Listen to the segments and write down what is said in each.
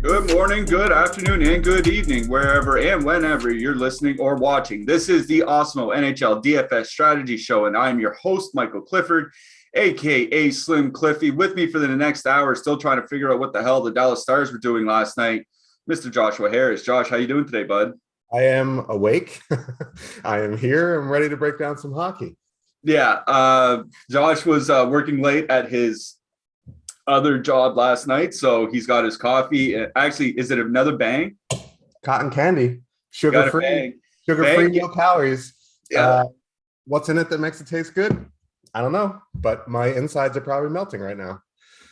Good morning, good afternoon, and good evening, wherever and whenever you're listening or watching. This is the Awesemo NHL DFS Strategy Show, and I'm your host, Michael Clifford, aka Slim Cliffy. With me for the next hour, still trying to figure out what the hell the Dallas Stars were doing last night, Mr. Joshua Harris. Josh, how you doing today, bud? I am awake. I am here. I'm ready to break down some hockey. Yeah, Josh was working late at his other job last night, so he's got his coffee. Actually, is it another bang? Cotton candy, sugar-free, no calories. Yeah. What's in it that makes it taste good? I don't know, but my insides are probably melting right now.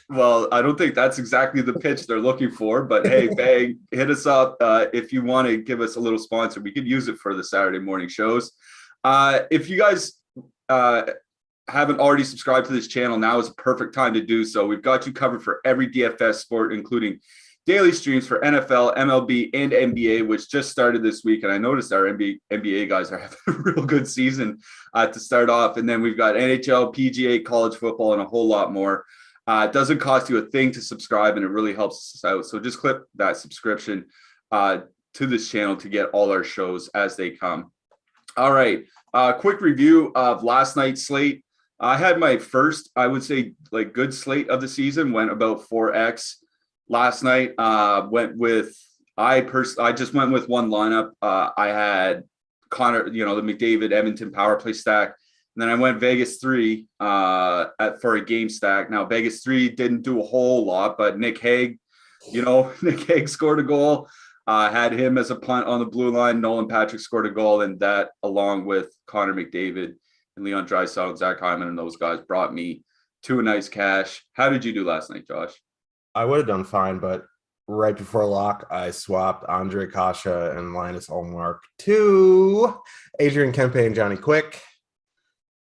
Well, I don't think that's exactly the pitch they're looking for, but hey, Bang, hit us up if you want to give us a little sponsor. We could use it for the Saturday morning shows. If you guys haven't already subscribed to this channel, now is a perfect time to do so. We've got you covered for every DFS sport, including daily streams for NFL, MLB, and NBA, which just started this week. And I noticed our NBA guys are having a real good season to start off. And then we've got NHL, PGA, college football, and a whole lot more. It doesn't cost you a thing to subscribe, and it really helps us out. So just click that subscription to this channel to get all our shows as they come. All right. Quick review of last night's slate. I had my first, I would say, like good slate of the season. Went about 4x last night. I just went with one lineup. I had Connor, the McDavid Edmonton power play stack. And then I went Vegas 3 for a game stack. Now Vegas 3 didn't do a whole lot, but Nick Hague scored a goal. Had him as a punt on the blue line. Nolan Patrick scored a goal, and that, along with Connor McDavid and Leon Draisaitl and Zach Hyman and those guys, brought me to a nice cash. How did you do last night, Josh? I would have done fine, but right before lock, I swapped Andre Kasha and Linus Ullmark to Adrian Kempe and Johnny Quick.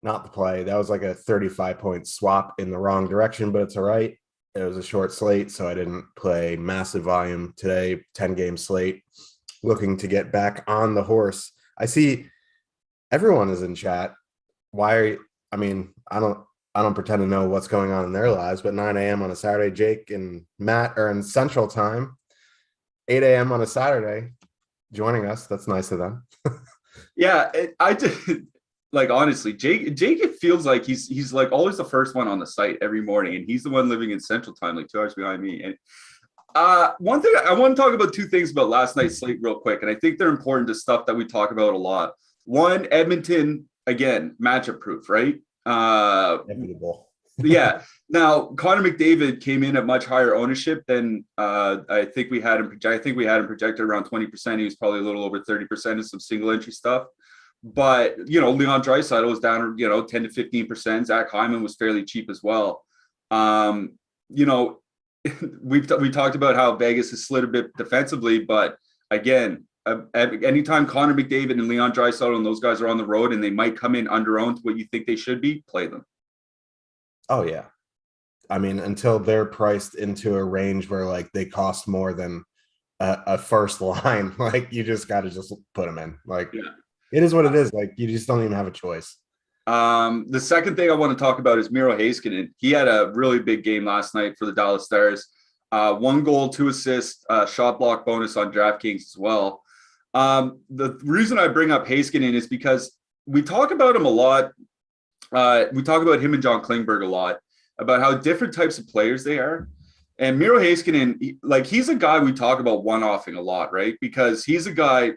Not the play. That was like a 35-point swap in the wrong direction, but it's all right. It was a short slate, so I didn't play massive volume today. 10-game slate. Looking to get back on the horse. I see everyone is in chat. Why are you? I mean, I don't pretend to know what's going on in their lives, but 9 a.m. on a Saturday, Jake and Matt are in Central Time. 8 a.m. on a Saturday, joining us. That's nice of them. Yeah, I did. Like, honestly, Jake, it feels like he's like always the first one on the site every morning, and he's the one living in Central Time, like 2 hours behind me. And one thing I want to talk about, two things about last night's slate real quick, and I think they're important to stuff that we talk about a lot. One, Edmonton, again, matchup proof, right? Inevitable. Yeah. Now, Connor McDavid came in at much higher ownership than I think we had him. I think we had him projected around 20%. He was probably a little over 30% in some single entry stuff. But, Leon Draisaitl was down, 10 to 15%. Zach Hyman was fairly cheap as well. We talked about how Vegas has slid a bit defensively, but again, anytime Connor McDavid and Leon Draisaitl and those guys are on the road and they might come in under-owned to what you think they should be, play them. Oh, yeah. I mean, until they're priced into a range where, like, they cost more than a first line, like, you just got to just put them in. Like, yeah. It is what it is. Like, you just don't even have a choice. The second thing I want to talk about is Miro Heiskanen. He had a really big game last night for the Dallas Stars. 1 goal, 2 assists, shot block bonus on DraftKings as well. The reason I bring up Heiskanen is because we talk about him a lot. We talk about him and John Klingberg a lot, about how different types of players they are. And Miro Heiskanen, he's a guy we talk about one-offing a lot, right? Because he's a guy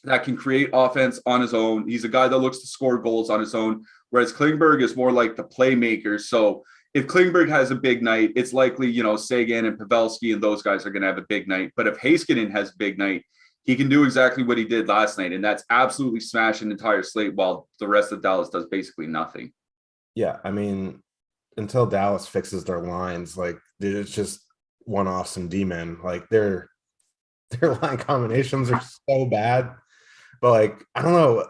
that can create offense on his own. He's a guy that looks to score goals on his own, whereas Klingberg is more like the playmaker. So if Klingberg has a big night, it's likely, Sagan and Pavelski and those guys are going to have a big night. But if Heiskanen has a big night, he can do exactly what he did last night, and that's absolutely smash an entire slate while the rest of Dallas does basically nothing. Yeah, I mean, until Dallas fixes their lines, like, it's just one-offs and D-men. Like, their line combinations are so bad. But, like, I don't know.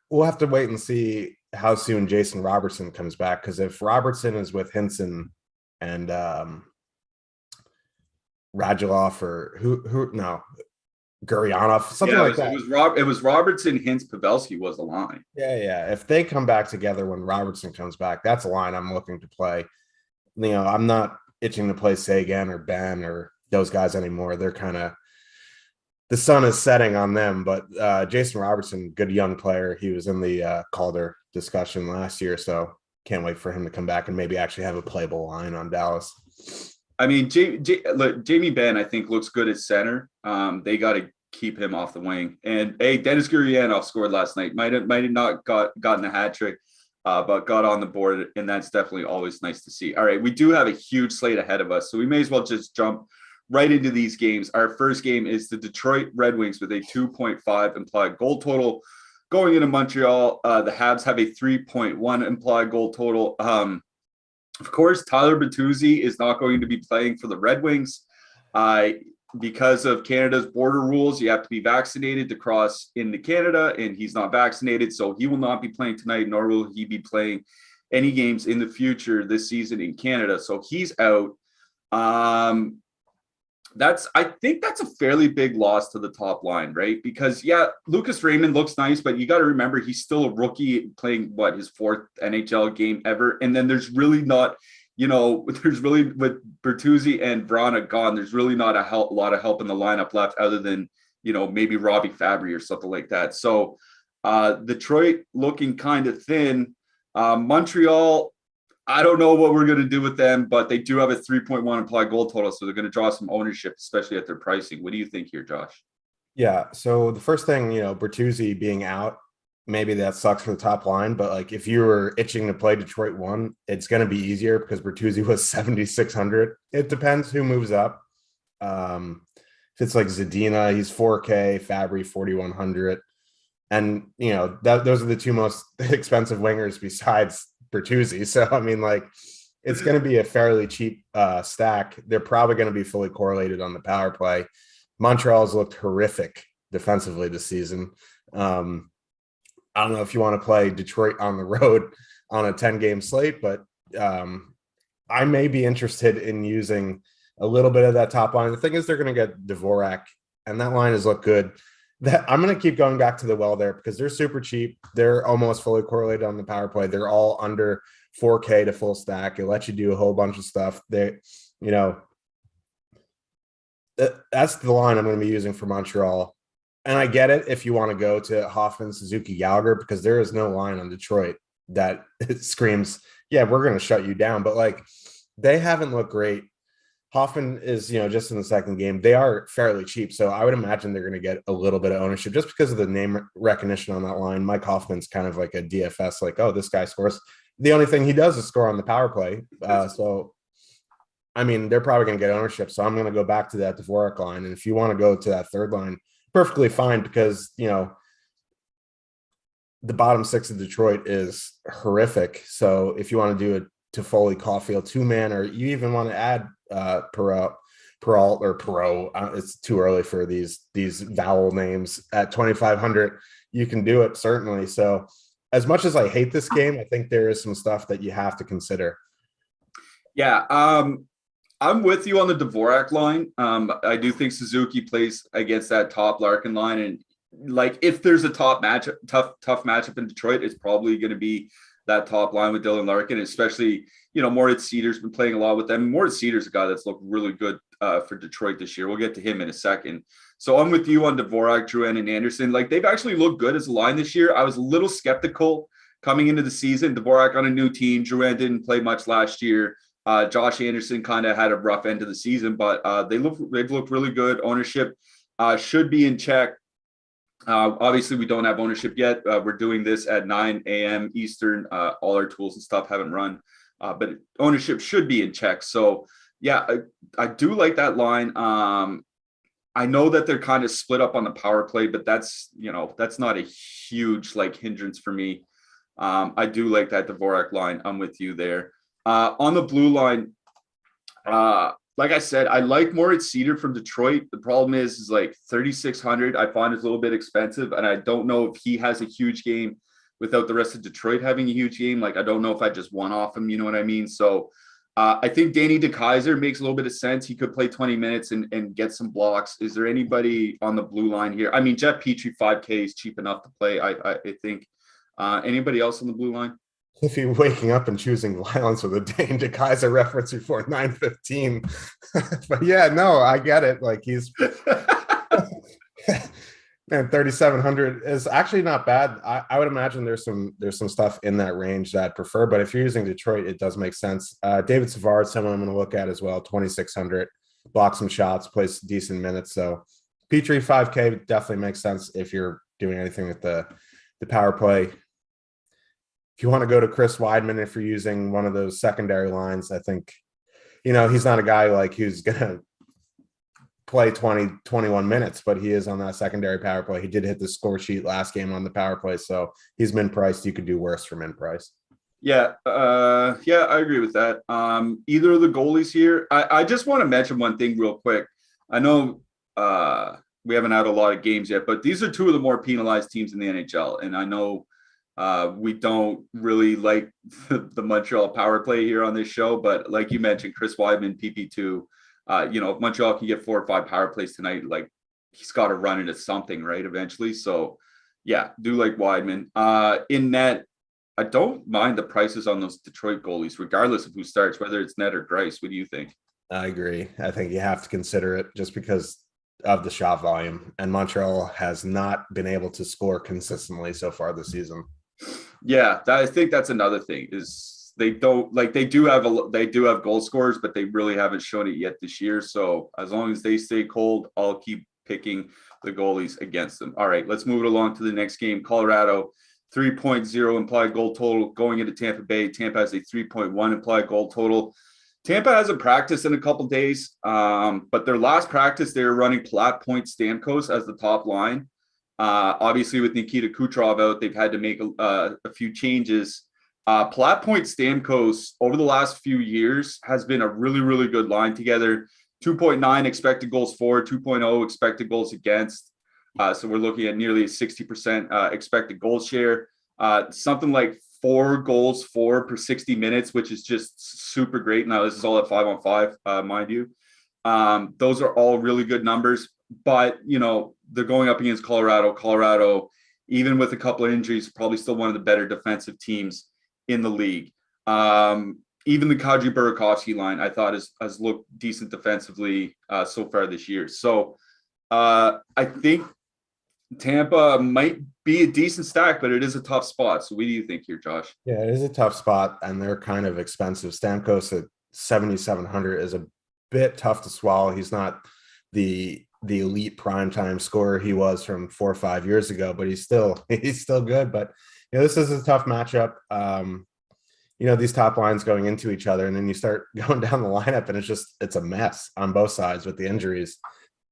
We'll have to wait and see how soon Jason Robertson comes back, because if Robertson is with Hinson and Radulov or Guryanov, something like that. It was Robertson, Hintz, Pavelski was the line. Yeah. If they come back together when Robertson comes back, that's a line I'm looking to play. I'm not itching to play Sagan or Ben or those guys anymore. They're kind of, the sun is setting on them. But Jason Robertson, good young player. He was in the Calder discussion last year, so can't wait for him to come back and maybe actually have a playable line on Dallas. I mean, Jamie Benn, I think, looks good at center. They got to keep him off the wing. And hey, Dennis Gurianov scored last night. Might have not gotten a hat trick, but got on the board, and that's definitely always nice to see. All right, we do have a huge slate ahead of us, so we may as well just jump right into these games. Our first game is the Detroit Red Wings with a 2.5 implied goal total going into Montreal. The Habs have a 3.1 implied goal total. Of course, Tyler Bertuzzi is not going to be playing for the Red Wings. Because of Canada's border rules, you have to be vaccinated to cross into Canada, and he's not vaccinated, so he will not be playing tonight, nor will he be playing any games in the future this season in Canada. So he's out. I think that's a fairly big loss to the top line, right? Because yeah, Lucas Raymond looks nice, but you got to remember he's still a rookie playing his fourth NHL game ever. And then there's really not, there's really, with Bertuzzi and Vrana gone, there's really not a lot of help in the lineup left other than, maybe Robbie Fabry or something like that. So Detroit looking kind of thin. Montreal, I don't know what we're going to do with them, but they do have a 3.1 implied goal total, so they're going to draw some ownership, especially at their pricing. What do you think here, Josh? Yeah. So the first thing, Bertuzzi being out, maybe that sucks for the top line, but like if you were itching to play Detroit 1, it's going to be easier because Bertuzzi was 7,600. It depends who moves up. If it's like Zadina, he's 4K, Fabry 4,100. And, those are the two most expensive wingers besides Bertuzzi. So, I mean, like, it's going to be a fairly cheap stack. They're probably going to be fully correlated on the power play. Montreal's looked horrific defensively this season. I don't know if you want to play Detroit on the road on a 10-game slate, but I may be interested in using a little bit of that top line. The thing is, they're going to get Dvorak, and that line has looked good. I'm going to keep going back to the well there because they're super cheap. They're almost fully correlated on the power play. They're all under 4K to full stack. It lets you do a whole bunch of stuff. That's the line I'm going to be using for Montreal. And I get it if you want to go to Hoffman, Suzuki, Gallagher, because there is no line on Detroit that screams, yeah, we're going to shut you down. But like, they haven't looked great. Hoffman is, just in the second game. They are fairly cheap, so I would imagine they're going to get a little bit of ownership just because of the name recognition on that line. Mike Hoffman's kind of like a DFS, like, oh, this guy scores. The only thing he does is score on the power play. So, I mean, they're probably going to get ownership. So I'm going to go back to that Dvorak line. And if you want to go to that third line, perfectly fine because, the bottom six of Detroit is horrific. So if you want to do a Toffoli, Caulfield, two-man, or you even want to add Peralt or Perot, it's too early for these vowel names at 2,500. You can do it certainly. So as much as I hate this game, I think there is some stuff that you have to consider. Yeah, I'm with you on the Dvorak line. I do think Suzuki plays against that top Larkin line, and like if there's a tough matchup in Detroit, it's probably going to be that top line with Dylan Larkin, especially, Moritz Seider's been playing a lot with them. Moritz Seider's a guy that's looked really good for Detroit this year. We'll get to him in a second. So I'm with you on Dvorak, Drouin, and Anderson. Like, they've actually looked good as a line this year. I was a little skeptical coming into the season. Dvorak on a new team. Drouin didn't play much last year. Josh Anderson kind of had a rough end of the season, but they've looked really good. Ownership should be in check. Obviously, we don't have ownership yet. We're doing this at 9 a.m. Eastern. All our tools and stuff haven't run, but ownership should be in check. So, yeah, I do like that line. I know that they're kind of split up on the power play, but that's not a huge hindrance for me. I do like that Dvorak line. I'm with you there. On the blue line, like I said, I like Moritz Seider from Detroit. The problem is 3,600. I find it's a little bit expensive, and I don't know if he has a huge game without the rest of Detroit having a huge game. I don't know if I just one off him. You know what I mean? So I think Danny DeKeyser makes a little bit of sense. He could play 20 minutes and get some blocks. Is there anybody on the blue line here? I mean, Jeff Petrie, 5K is cheap enough to play, I think. Anybody else on the blue line? Cliffy waking up and choosing violence with a Dane DeKaiser reference before 9:15. But yeah, no, I get it. Like he's man, 3,700 is actually not bad. I would imagine there's some stuff in that range that I'd prefer, but if you're using Detroit, it does make sense. David Savard, someone I'm going to look at as well, 2,600, block some shots, plays decent minutes. So Petrie 5K definitely makes sense if you're doing anything with the power play. If you want to go to Chris Weidman, if you're using one of those secondary lines, I think, he's not a guy like who's going to play 21 minutes, but he is on that secondary power play. He did hit the score sheet last game on the power play. So he's min priced. You could do worse for min price. Yeah. I agree with that. Either of the goalies here, I just want to mention one thing real quick. I know we haven't had a lot of games yet, but these are two of the more penalized teams in the NHL. And I know we don't really like the Montreal power play here on this show, but like you mentioned, Chris Weidman, PP2, if Montreal can get 4 or 5 power plays tonight, like he's got to run into something, right? Eventually. So yeah, do like Weidman. In net, I don't mind the prices on those Detroit goalies, regardless of who starts, whether it's Net or Grice. What do you think? I agree. I think you have to consider it just because of the shot volume, and Montreal has not been able to score consistently so far this season. Yeah, I think that's another thing is they do have goal scorers, but they really haven't shown it yet this year. So as long as they stay cold, I'll keep picking the goalies against them. All right, let's move it along to the next game. Colorado 3.0 implied goal total going into Tampa Bay. Tampa has a 3.1 implied goal total. Tampa hasn't practiced in a couple days, but their last practice, they were running Platt, Point, Stamkos as the top line. Obviously, with Nikita Kucherov out, they've had to make a few changes. Platt, Point, Stamkos over the last few years has been a really, really good line together. 2.9 expected goals for, 2.0 expected goals against. So we're looking at nearly a 60% expected goal share. Something like 4 goals for per 60 minutes, which is just super great. Now, this is all at 5-on-5, mind you. Those are all really good numbers, but, they're going up against Colorado. Colorado, even with a couple of injuries, probably still one of the better defensive teams in the league. Even the Kadri Burakovsky line, I thought has looked decent defensively so far this year. So I think Tampa might be a decent stack, but it is a tough spot. So what do you think here, Josh? Yeah, it is a tough spot, and they're kind of expensive. Stamkos at 7,700 is a bit tough to swallow. He's not the elite primetime scorer he was from 4 or 5 years ago, but he's still good. But this is a tough matchup. These top lines going into each other, and then you start going down the lineup, and it's a mess on both sides with the injuries.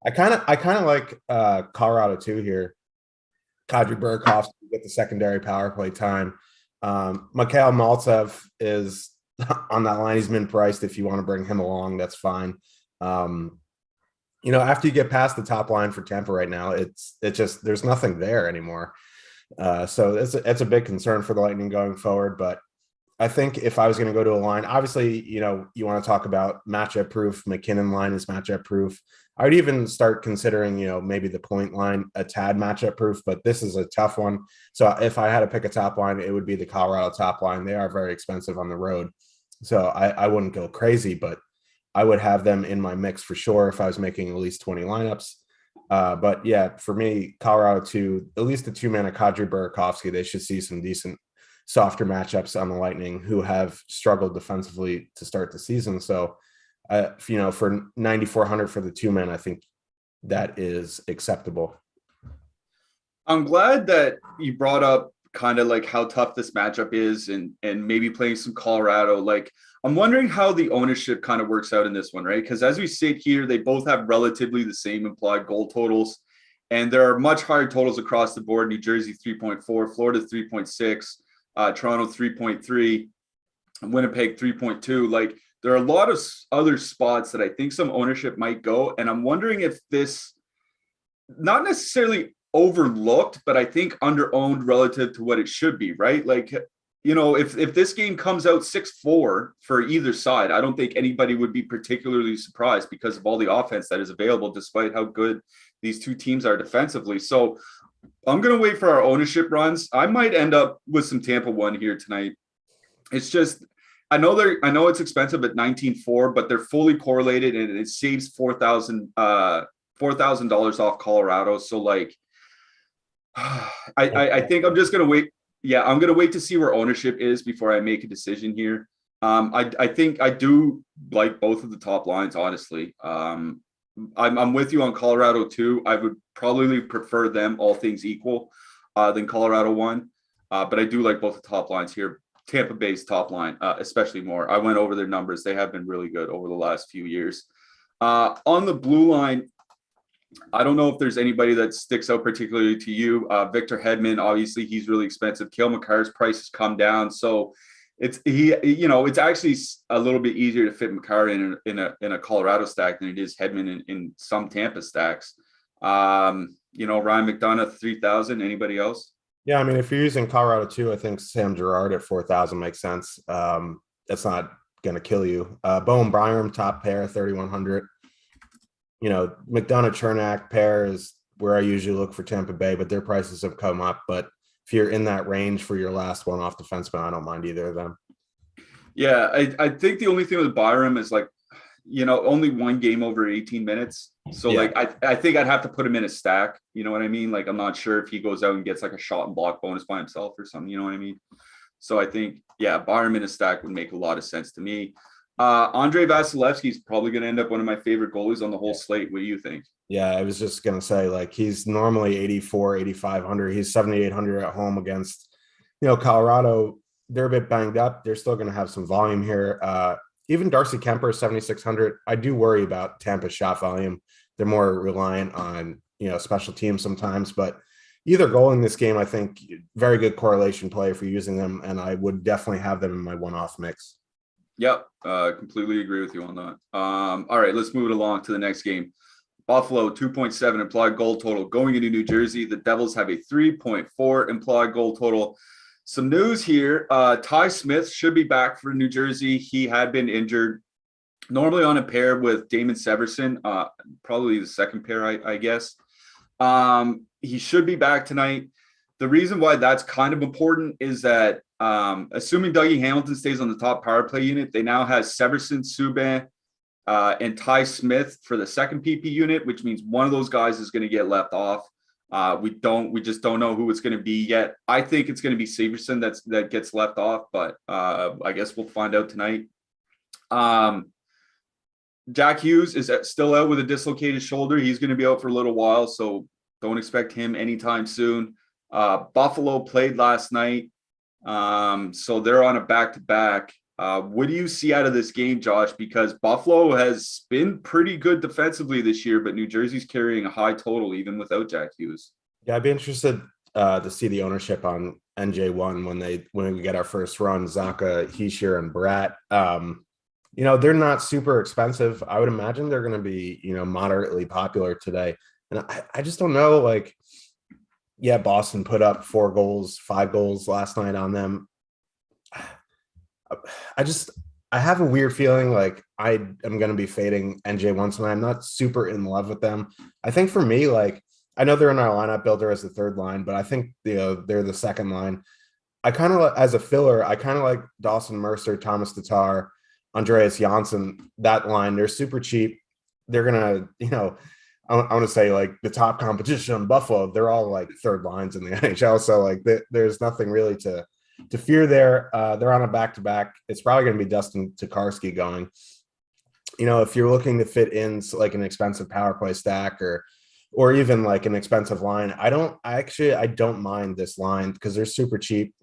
I kind of like Colorado too here. Kadri Burakovsky get the secondary power play time. Mikhail Maltsev is on that line. He's been priced. If you want to bring him along, that's fine. After you get past the top line for Tampa right now, it's just there's nothing there anymore. So it's a big concern for the Lightning going forward. But I think if I was going to go to a line, obviously, you want to talk about matchup proof. McKinnon line is matchup proof. I would even start considering, maybe the point line a tad matchup proof, but this is a tough one. So if I had to pick a top line, it would be the Colorado top line. They are very expensive on the road. So I wouldn't go crazy, but I would have them in my mix for sure if I was making at least 20 lineups. But yeah, for me, Colorado at least the 2-man of Kadri Burakovsky, they should see some decent softer matchups on the Lightning who have struggled defensively to start the season. So, for 9,400 for the 2-man, I think that is acceptable. I'm glad that you brought up kind of like how tough this matchup is and maybe playing some Colorado. Like, I'm wondering how the ownership kind of works out in this one, right? Because as we sit here, they both have relatively the same implied goal totals, and there are much higher totals across the board. New Jersey 3.4, Florida 3.6, Toronto 3.3, Winnipeg 3.2. Like, there are a lot of other spots that I think some ownership might go, and I'm wondering if this not necessarily overlooked, but I think under-owned relative to what it should be, right? Like, if this game comes out 6-4 for either side, I don't think anybody would be particularly surprised because of all the offense that is available, despite how good these two teams are defensively. So I'm going to wait for our ownership runs. I might end up with some Tampa 1 here tonight. It's just, I know it's expensive at 19.4, but they're fully correlated and it saves $4,000 off Colorado. So like, I think I'm just gonna wait. Yeah, I'm gonna wait to see where ownership is before I make a decision here. I think I do like both of the top lines, honestly. I'm with you on Colorado too. I would probably prefer them, all things equal, than Colorado one. But I do like both the top lines here. Tampa Bay's top line, especially more. I went over their numbers. They have been really good over the last few years. On the blue line, I don't know if there's anybody that sticks out particularly to you. Victor Hedman, obviously, he's really expensive. Cale Makar's price has come down, so it's actually a little bit easier to fit Makar in a Colorado stack than it is Hedman in some Tampa stacks. Ryan McDonough 3,000. Anybody else? Yeah, I mean, if you're using Colorado too, I think Sam Girard at 4,000 makes sense. That's not going to kill you. Bowen Byram, top pair, 3,100. McDonough Chernak pair is where I usually look for Tampa Bay, but their prices have come up. But if you're in that range for your last one-off defenseman, I don't mind either of them. Yeah, I think the only thing with Byram is like, only one game over 18 minutes. So Yeah. I think I'd have to put him in a stack. You know what I mean? Like, I'm not sure if he goes out and gets like a shot and block bonus by himself or something. You know what I mean? So I think, yeah, Byram in a stack would make a lot of sense to me. Andre Vasilevsky is probably going to end up one of my favorite goalies on the whole slate. What do you think? Yeah, I was just going to say, like, he's normally 84, 8,500. He's 7,800 at home against, Colorado. They're a bit banged up. They're still going to have some volume here. Even Darcy Kemper, 7,600. I do worry about Tampa's shot volume. They're more reliant on, special teams sometimes, but either goal in this game, I think very good correlation play for using them. And I would definitely have them in my one-off mix. Yep. Completely agree with you on that. All right, let's move it along to the next game. Buffalo, 2.7 implied goal total going into New Jersey. The Devils have a 3.4 implied goal total. Some news here. Ty Smith should be back for New Jersey. He had been injured, normally on a pair with Damon Severson, probably the second pair, I guess. He should be back tonight. The reason why that's kind of important is that assuming Dougie Hamilton stays on the top power play unit, they now have Severson, Subban, and Ty Smith for the second PP unit, which means one of those guys is going to get left off. We just don't know who it's going to be yet. I think it's going to be Severson that gets left off, but I guess we'll find out tonight. Jack Hughes is still out with a dislocated shoulder. He's going to be out for a little while, so don't expect him anytime soon. Buffalo played last night, so they're on a back-to-back. What do you see out of this game, Josh? Because Buffalo has been pretty good defensively this year, but New Jersey's carrying a high total even without Jack Hughes. Yeah, I'd be interested to see the ownership on NJ1 when we get our first run. Zaka, Heischer, and Bratt. They're not super expensive. I would imagine they're going to be, moderately popular today. And I just don't know, like, yeah, Boston put up 5 goals last night on them. I have a weird feeling like I am going to be fading NJ1 tonight. I'm not super in love with them. I think for me, like, I know they're in our lineup builder as the third line, but I think, they're the second line. I kind of, as a filler, I kind of like Dawson Mercer, Thomas Tatar, Andreas Janssen, that line. They're super cheap. They're going to, I want to say, like, the top competition on Buffalo, they're all like third lines in the NHL. So like there's nothing really to fear there. They're on a back-to-back. It's probably going to be Dustin Tokarski going. If you're looking to fit in like an expensive power play stack or even like an expensive line, I don't mind this line because they're super cheap.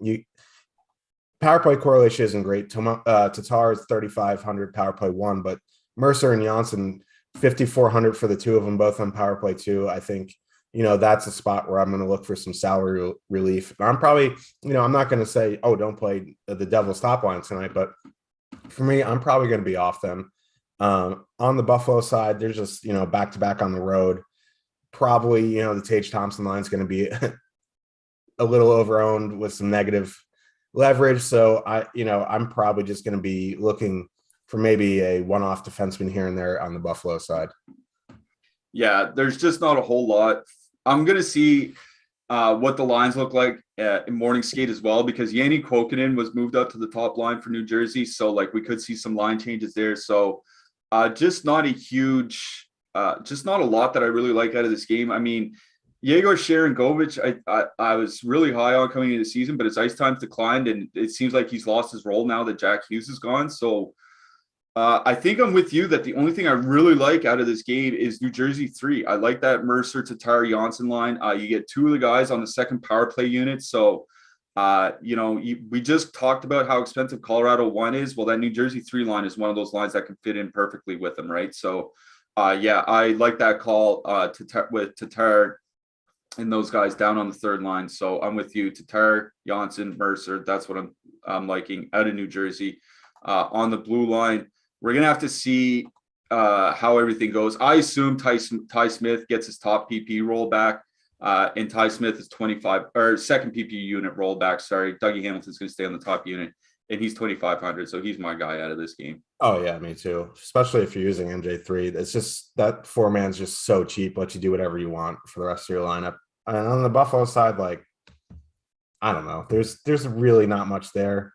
Power play correlation isn't great. Tatar is 3,500 power play 1, but Mercer and Janssen, 5,400 for the two of them, both on power play 2. I think, that's a spot where I'm going to look for some salary relief. I'm probably, I'm not going to say, oh, don't play the Devils top line tonight, but for me, I'm probably going to be off them. On the Buffalo side, they're just, back-to-back on the road. Probably, the Tage Thompson line is going to be a little overowned with some negative leverage. So I'm probably just going to be looking for maybe a one-off defenseman here and there on the Buffalo side. Yeah, there's just not a whole lot. I'm going to see what the lines look like in morning skate as well, because Yanni Kokkonen was moved up to the top line for New Jersey. So like we could see some line changes there. So just not a lot that I really like out of this game. I mean, Yegor Sharangovich, I was really high on coming into the season, but his ice time's declined, and it seems like he's lost his role now that Jack Hughes is gone. So I think I'm with you that the only thing I really like out of this game is New Jersey 3. I like that Mercer, Tatar, Janssen line. You get two of the guys on the second power play unit. So, we just talked about how expensive Colorado 1 is. Well, that New Jersey 3 line is one of those lines that can fit in perfectly with them, right? So, I like that call with Tatar and those guys down on the third line. So I'm with you. Tatar, Janssen, Mercer. That's what I'm liking out of New Jersey. On the blue line, we're going to have to see how everything goes. I assume Ty Smith gets his top PP roll back, and Ty Smith is 25 or second PP unit roll back. Sorry, Dougie Hamilton's going to stay on the top unit, and he's 2,500. So he's my guy out of this game. Oh yeah, me too. Especially if you're using MJ3, it's just that 4-man's just so cheap. Let you do whatever you want for the rest of your lineup. And on the Buffalo side, like I don't know, there's really not much there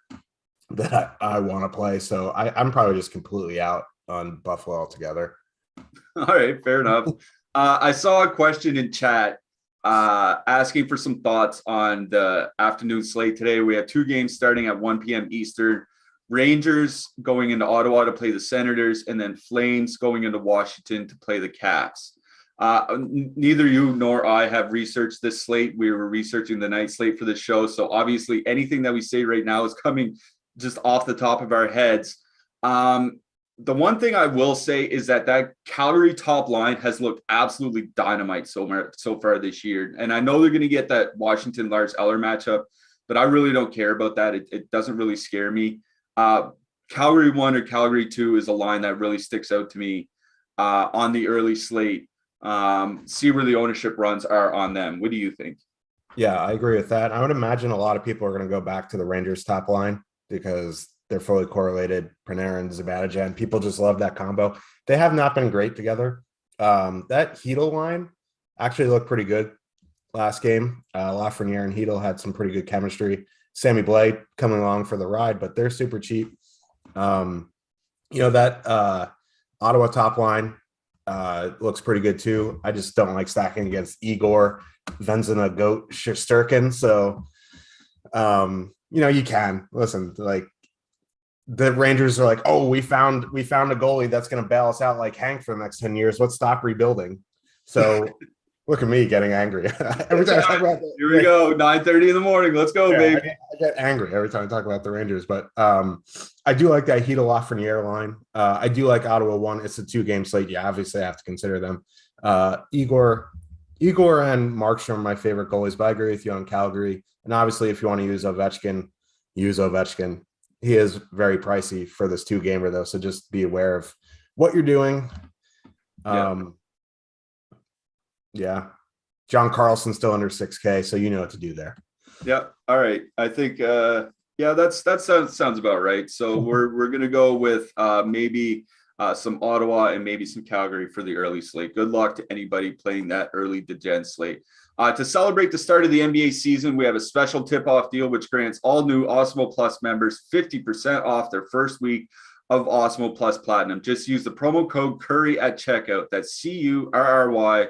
that I want to play. So I'm probably just completely out on Buffalo altogether. All right, fair enough. I saw a question in chat asking for some thoughts on the afternoon slate today. We have two games starting at 1 p.m. Eastern. Rangers going into Ottawa to play the Senators, and then Flames going into Washington to play the Caps. Neither you nor I have researched this slate. We were researching the night slate for this show. So obviously anything that we say right now is coming just off the top of our heads. The one thing I will say is that Calgary top line has looked absolutely dynamite so far this year. And I know they're going to get that Washington Lars Eller matchup, but I really don't care about that. It doesn't really scare me. Calgary 1 or Calgary 2 is a line that really sticks out to me on the early slate. See where the ownership runs are on them. What do you think? Yeah, I agree with that. I would imagine a lot of people are going to go back to the Rangers top line because they're fully correlated. Panarin, Zibanejad, people just love that combo. They have not been great together. That Hedl line actually looked pretty good last game. Lafreniere and Hedl had some pretty good chemistry. Sammy Blais coming along for the ride, but they're super cheap. That Ottawa top line looks pretty good too. I just don't like stacking against Igor, Vezina, Goat, Shesterkin. So, you can listen. Like the Rangers are like, oh, we found a goalie that's going to bail us out like Hank for the next 10 years. Let's stop rebuilding. So look at me getting angry every time I talk about that. Here we go, 9:30 in the morning. Let's go, baby. I get angry every time I talk about the Rangers, but I do like that Hedl Lafreniere line. I do like Ottawa 1. It's a 2-game slate. Yeah, obviously I have to consider them. Igor and Markstrom are my favorite goalies, but I agree with you on Calgary. And obviously, if you want to use Ovechkin, use Ovechkin. He is very pricey for this 2-gamer, though, so just be aware of what you're doing. Yeah. John Carlson's still under 6K, so you know what to do there. Yeah. All right. I think that sounds about right. So we're gonna go with maybe some Ottawa and maybe some Calgary for the early slate. Good luck to anybody playing that early degen slate. To celebrate the start of the NBA season, we have a special tip-off deal which grants all new Awesemo Plus members 50% off their first week of Awesemo Plus Platinum. Just use the promo code Curry at checkout. That's CURRY,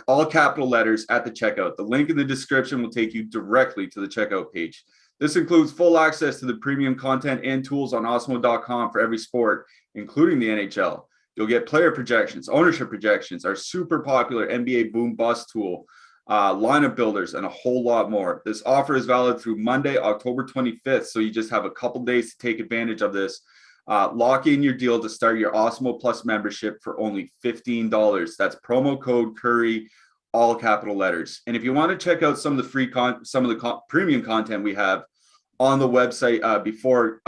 all capital letters at the checkout. The link in the description will take you directly to the checkout page. This includes full access to the premium content and tools on Awesemo.com for every sport, including the NHL. You'll get player projections, ownership projections, our super popular NBA boom bust tool, lineup builders, and a whole lot more. This offer is valid through Monday, October 25th, so you just have a couple days to take advantage of this. Lock in your deal to start your Awesemo Plus membership for only $15. That's promo code Curry, all capital letters. And if you want to check out some of the premium content we have on the website before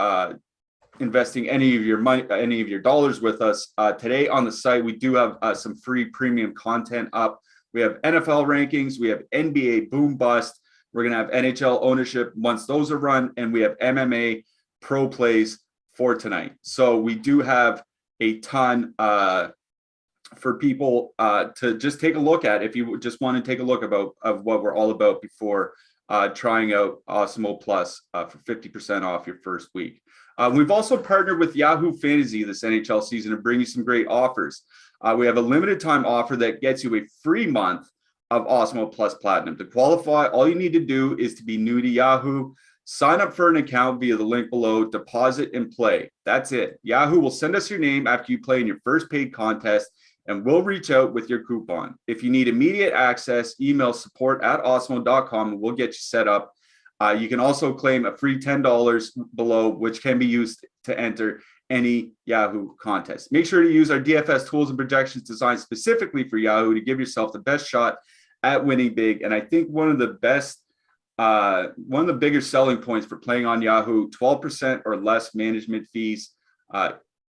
investing any of your dollars with us, today on the site we do have some free premium content up. We have NFL rankings, we have NBA boom bust, we're going to have NHL ownership once those are run, and we have MMA pro plays for tonight. So we do have a ton for people to just take a look at if you just want to take a look of what we're all about before trying out Awesemo Plus for 50% off your first week. We've also partnered with Yahoo Fantasy this NHL season to bring you some great offers. We have a limited time offer that gets you a free month of Awesemo Plus Platinum. To qualify, all you need to do is to be new to Yahoo. Sign up for an account via the link below, deposit and play. That's it. Yahoo will send us your name after you play in your first paid contest, and we'll reach out with your coupon. If you need immediate access, email support@awesemo.com and we'll get you set up. You can also claim a free $10 below, which can be used to enter any Yahoo contest. Make sure to use our DFS tools and projections designed specifically for Yahoo to give yourself the best shot at winning big. And I think one of the bigger selling points for playing on Yahoo, 12% or less management fees.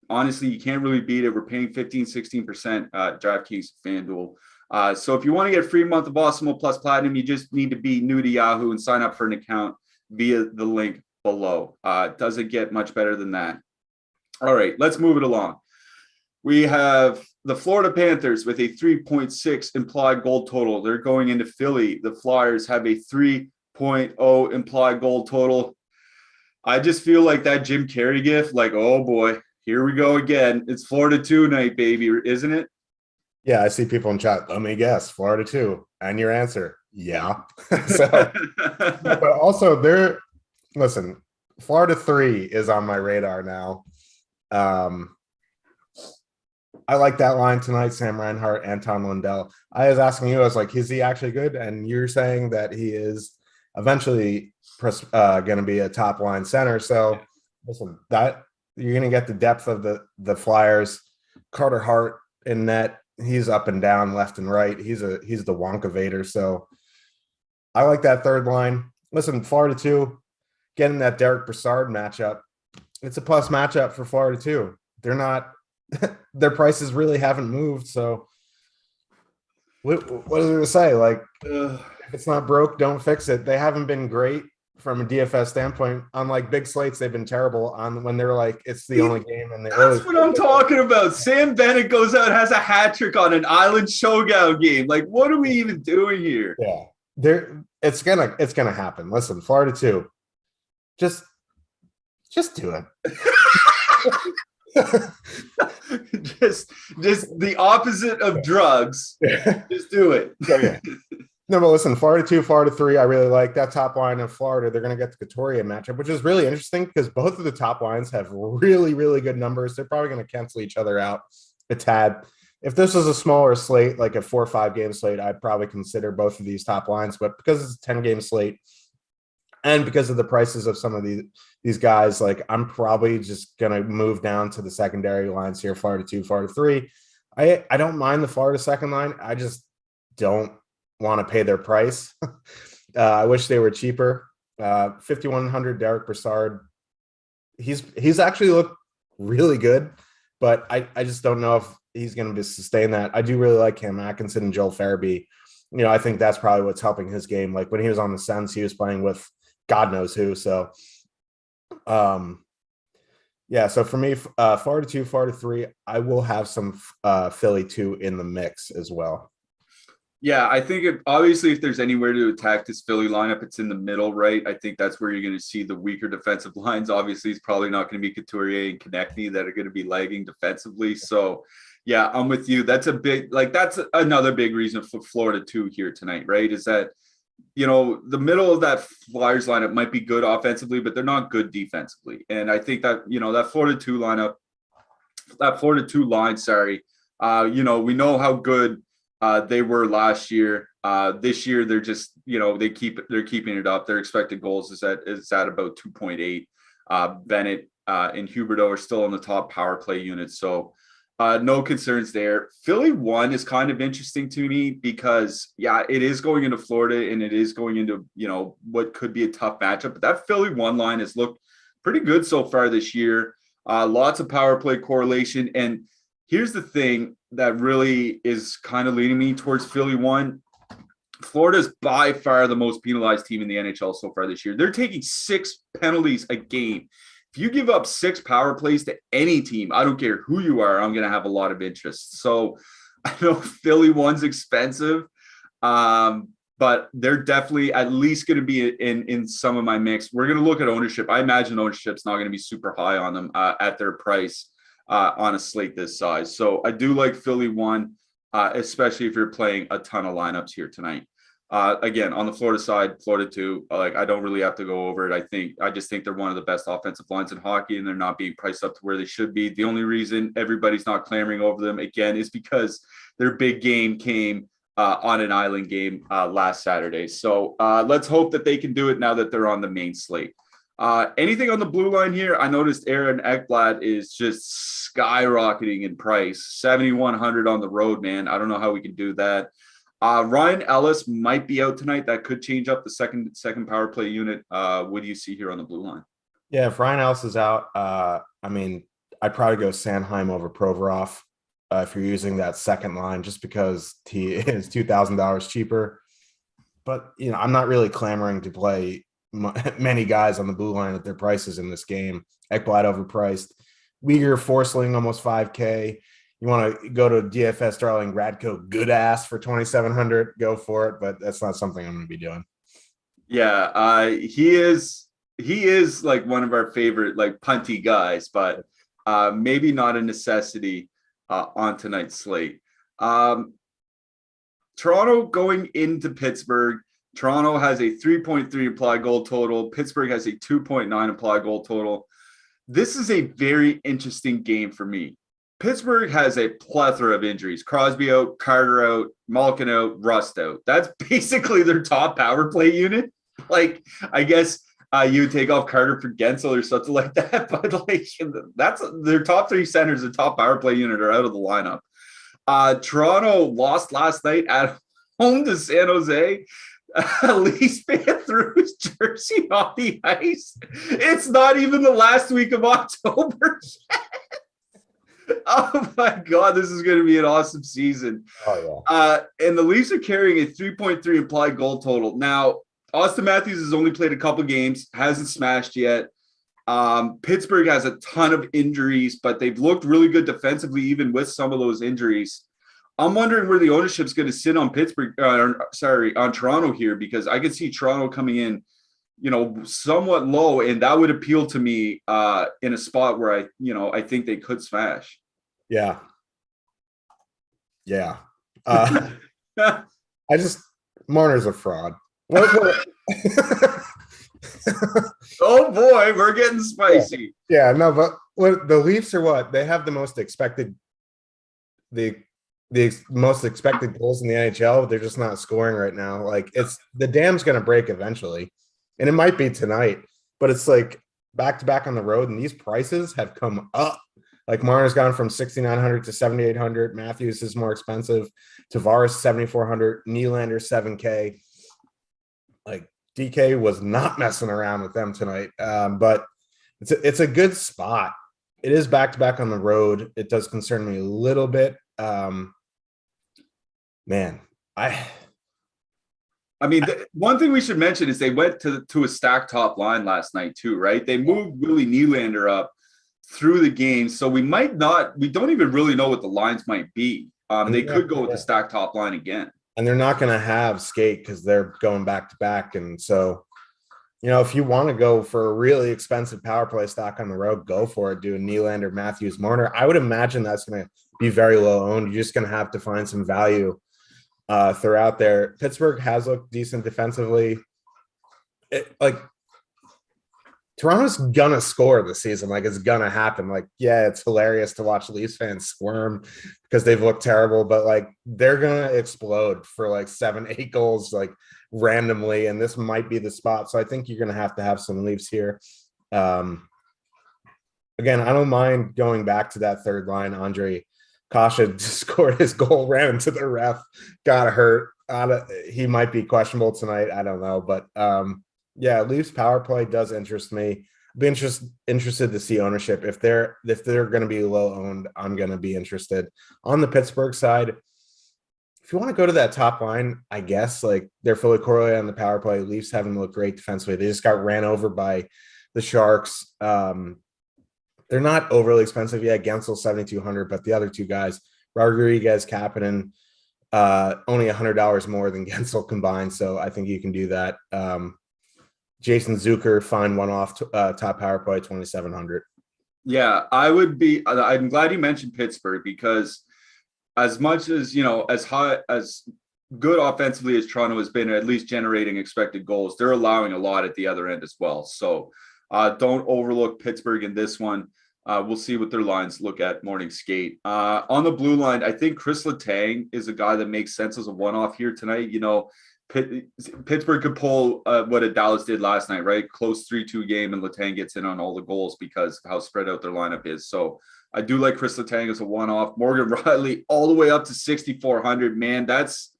Honestly, you can't really beat it. We're paying 15, 16% DraftKings and FanDuel. So if you want to get a free month of Awesemo Plus Platinum, you just need to be new to Yahoo and sign up for an account via the link below. It doesn't get much better than that. All right, let's move it along. We have the Florida Panthers with a 3.6 implied goal total. They're going into Philly. The Flyers have a 3.0 implied goal total. I just feel like that Jim Carrey gif, like, oh boy, here we go again. It's Florida 2 night, baby, isn't it? Yeah, I see people in chat. Let me guess, Florida 2. And your answer, yeah. So, but also listen, Florida 3 is on my radar now. I like that line tonight, Sam Reinhart, Anton Lundell. I was asking you, I was like, is he actually good? And you're saying that he is eventually going to be a top line center. So listen, that you're going to get the depth of the Flyers. Carter Hart in net. He's up and down, left and right. He's the Wonka Vader. So I like that third line. Listen, Florida 2, getting that Derek Brassard matchup. It's a plus matchup for Florida 2. They're not, their prices really haven't moved. So what is there to say? Like, if it's not broke, don't fix it. They haven't been great from a DFS standpoint. Unlike big slates, they've been terrible on when they're like, it's the only game in the early. That's what I'm talking about. Sam Bennett goes out, has a hat trick on an Island Showdown game. Like, what are we even doing here? Yeah, it's gonna happen. Listen, Florida 2, just do it. just the opposite of drugs. Just do it. Yeah. No, but listen, Florida 2, Florida 3, I really like that top line of Florida. They're going to get the Couturier matchup, which is really interesting because both of the top lines have really, really good numbers. They're probably going to cancel each other out a tad. If this was a smaller slate, like a 4 or 5 game slate, I'd probably consider both of these top lines. But because it's a 10 game slate and because of the prices of some of these guys, like I'm probably just going to move down to the secondary lines here, Florida 2, Florida 3. I don't mind the Florida second line. I just don't want to pay their price. I wish they were cheaper. 5,100 Derek Brassard. He's actually looked really good, but I just don't know if he's going to sustain that. I do really like Cam Atkinson and Joel Farabee. You know, I think that's probably what's helping his game. Like when he was on the Sens, he was playing with God knows who. So, yeah. So for me, Florida 2, Florida 3, I will have some Philly 2 in the mix as well. Yeah, I think obviously if there's anywhere to attack this Philly lineup, it's in the middle, right? I think that's where you're going to see the weaker defensive lines. Obviously, it's probably not going to be Couturier and Konechny that are going to be lagging defensively. So, yeah, I'm with you. That's another big reason for Florida 2 here tonight, right? Is that, you know, the middle of that Flyers lineup might be good offensively, but they're not good defensively. And I think that, you know, that Florida 2 line, you know, we know how good they were last year. This year, they're just, you know, they're keeping it up. Their expected goals is at about 2.8. Bennett and Huberdeau are still on the top power play units. So no concerns there. Philly 1 is kind of interesting to me because, yeah, it is going into Florida and it is going into, you know, what could be a tough matchup. But that Philly 1 line has looked pretty good so far this year. Lots of power play correlation. And here's the thing that really is kind of leading me towards Philly 1. Florida's by far the most penalized team in the NHL so far this year. They're taking 6 penalties a game. If you give up 6 power plays to any team, I don't care who you are, I'm going to have a lot of interest. So I know Philly one's expensive, but they're definitely at least going to be in some of my mix. We're going to look at ownership. I imagine ownership's not going to be super high on them at their price on a slate this size. So I do like Philly one, especially if you're playing a ton of lineups here tonight. Again, on the Florida side, Florida 2, like I don't really have to go over it. I just think they're one of the best offensive lines in hockey, and they're not being priced up to where they should be. The only reason everybody's not clamoring over them again is because their big game came on an island game last Saturday. So let's hope that they can do it now that they're on the main slate. Anything on the blue line here? I noticed Aaron Ekblad is just skyrocketing in price, 7,100 on the road, man. I don't know how we can do that. Ryan Ellis might be out tonight. That could change up the second power play unit. What do you see here on the blue line? Yeah, if Ryan Ellis is out, I mean, I'd probably go Sanheim over Provorov if you're using that second line, just because he is $2,000 cheaper. But, you know, I'm not really clamoring to play many guys on the blue line at their prices in this game. Ekblad overpriced. Uyghur Forsling almost 5K. You want to go to DFS darling Radko Goodass for 2,700, go for it, but that's not something I'm going to be doing. Yeah, he is like one of our favorite like punty guys, but maybe not a necessity on tonight's slate. Toronto going into Pittsburgh. Toronto has a 3.3 implied goal total. Pittsburgh has a 2.9 implied goal total. This is a very interesting game for me. Pittsburgh has a plethora of injuries. Crosby out, Carter out, Malkin out, Rust out. That's basically their top power play unit. Like, I guess you would take off Carter for Gensel or something like that. But like, that's their top three centers, the top power play unit, are out of the lineup. Toronto lost last night at home to San Jose. Leafs fan threw his jersey on the ice. It's not even the last week of October yet. Oh my God, this is going to be an awesome season. Oh, yeah. And the Leafs are carrying a 3.3 implied goal total. Now, Austin Matthews has only played a couple games, hasn't smashed yet. Pittsburgh has a ton of injuries, but they've looked really good defensively, even with some of those injuries. I'm wondering where the ownership's going to sit on on Toronto here, because I could see Toronto coming in, you know, somewhat low, and that would appeal to me in a spot where I think they could smash. Yeah. Marner's a fraud. What? Oh boy, we're getting spicy. Yeah, no, but what the Leafs are what? They have the most expected most expected goals in the NHL, but they're just not scoring right now. Like, it's the dam's gonna break eventually. And it might be tonight, but it's like back to back on the road, and these prices have come up. Like, Marner's gone from 6,900 to 7,800. Matthews is more expensive. Tavares 7,400. Nylander 7K. Like, DK was not messing around with them tonight, but it's a good spot. It is back to back on the road. It does concern me a little bit. One thing we should mention is they went to a stacked top line last night too, right? They moved Willie Nylander up through the game, so we don't even really know what the lines might be. They could go with the stacked top line again. And they're not going to have skate because they're going back to back. And so, you know, if you want to go for a really expensive power play stock on the road, go for it. Do a Nylander, Matthews, Marner. I would imagine that's going to be very low owned. You're just going to have to find some value throughout there. Pittsburgh has looked decent defensively. Toronto's gonna score this season. Like, it's gonna happen. Like, yeah, it's hilarious to watch Leafs fans squirm because they've looked terrible, but like, they're gonna explode for like 7-8 goals like randomly, and this might be the spot. So I think you're gonna have to have some Leafs here. Again, I don't mind going back to that third line. Andre Kasha scored his goal, ran into the ref, got hurt. He might be questionable tonight. I don't know, but yeah, Leafs power play does interest me. Be interested to see ownership. If they're going to be low owned, I'm going to be interested. On the Pittsburgh side, if you want to go to that top line, I guess like they're fully correlated on the power play. Leafs haven't looked great defensively. They just got ran over by the Sharks. They're not overly expensive yet. Gensel 7,200, but the other two guys Rodriguez, Kapanen, only $100 more than Gensel combined. So I think you can do that. Jason Zucker, fine one-off top power play, 2,700. Yeah, I'm glad you mentioned Pittsburgh, because as much as, as good offensively as Toronto has been, at least generating expected goals, they're allowing a lot at the other end as well. So don't overlook Pittsburgh in this one. We'll see what their lines look at morning skate. On the blue line, I think Chris Letang is a guy that makes sense as a one-off here tonight. Pittsburgh could pull what Dallas did last night, right? Close 3-2 game, and Letang gets in on all the goals because of how spread out their lineup is. So I do like Chris Letang as a one-off. Morgan Riley all the way up to 6,400. Man, that's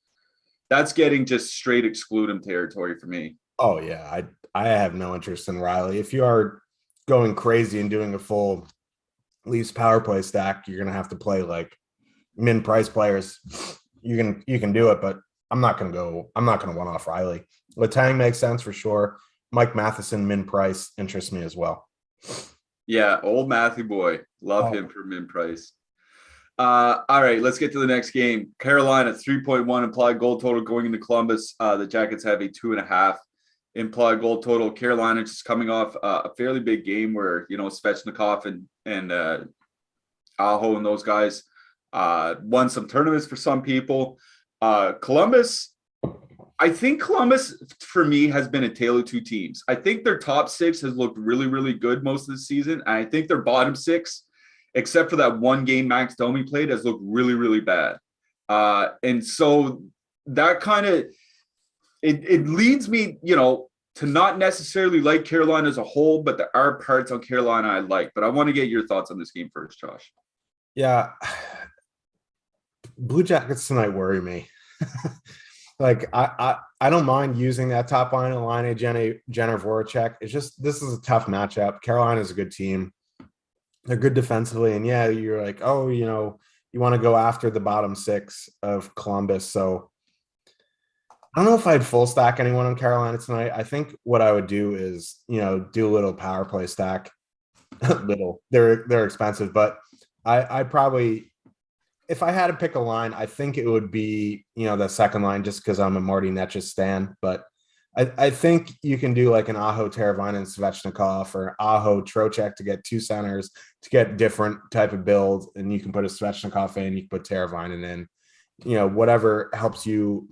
getting just straight exclude him territory for me. Oh yeah, I have no interest in Riley. If you are going crazy and doing a full Leafs power play stack, you're gonna have to play like min price players. You can do it, but I'm not gonna one off Riley. Letang makes sense for sure. Mike Matheson min price interests me as well. Yeah, old Matthew boy, love him for min price. All right, let's get to the next game. Carolina 3.1 implied goal total going into Columbus. The Jackets have a 2.5 implied goal total. Carolina just coming off a fairly big game where Svechnikov and Aho and those guys won some tournaments for some people. Columbus, I think Columbus for me has been a tale of two teams. I think their top six has looked really, really good most of the season. And I think their bottom six, except for that one game Max Domi played, has looked really, really bad. And so that kind of, it leads me, to not necessarily like Carolina as a whole, but there are parts on Carolina I like. But I want to get your thoughts on this game first, Josh. Yeah. Blue Jackets tonight worry me. Like I don't mind using that top line of line, Jenner Voracek. It's just, this is a tough matchup. Carolina's a good team. They're good defensively. And yeah, you're like, oh, you want to go after the bottom six of Columbus. So I don't know if I'd full stack anyone on Carolina tonight. I think what I would do is, do a little power play stack. Little. They're expensive, but I probably, if I had to pick a line, I think it would be, the second line, just because I'm a Marty Netch's stan. But I think you can do like an Aho, Teravainen, Svechnikov, or Aho, Trocheck to get two centers to get different type of build. And you can put a Svechnikov in, you can put Teravainen in, whatever helps you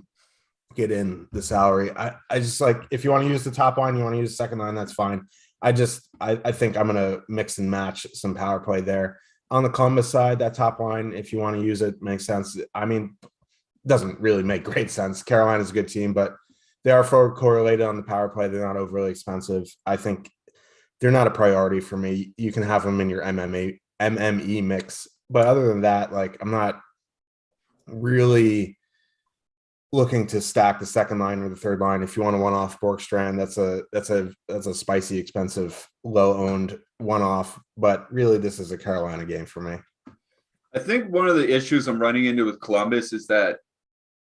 get in the salary. I just like, if you want to use the top line, you want to use the second line, that's fine. I think I'm going to mix and match some power play there. On the Columbus side, that top line, if you want to use it, makes sense. I mean, doesn't really make great sense. Carolina's a good team, but they are forward correlated on the power play. They're not overly expensive. I think they're not a priority for me. You can have them in your MME mix. But other than that, like, I'm not really looking to stack the second line or the third line. If you want to one-off Borkstrand, that's a spicy, expensive, low-owned one-off. But really, this is a Carolina game for me. I think one of the issues I'm running into with Columbus is that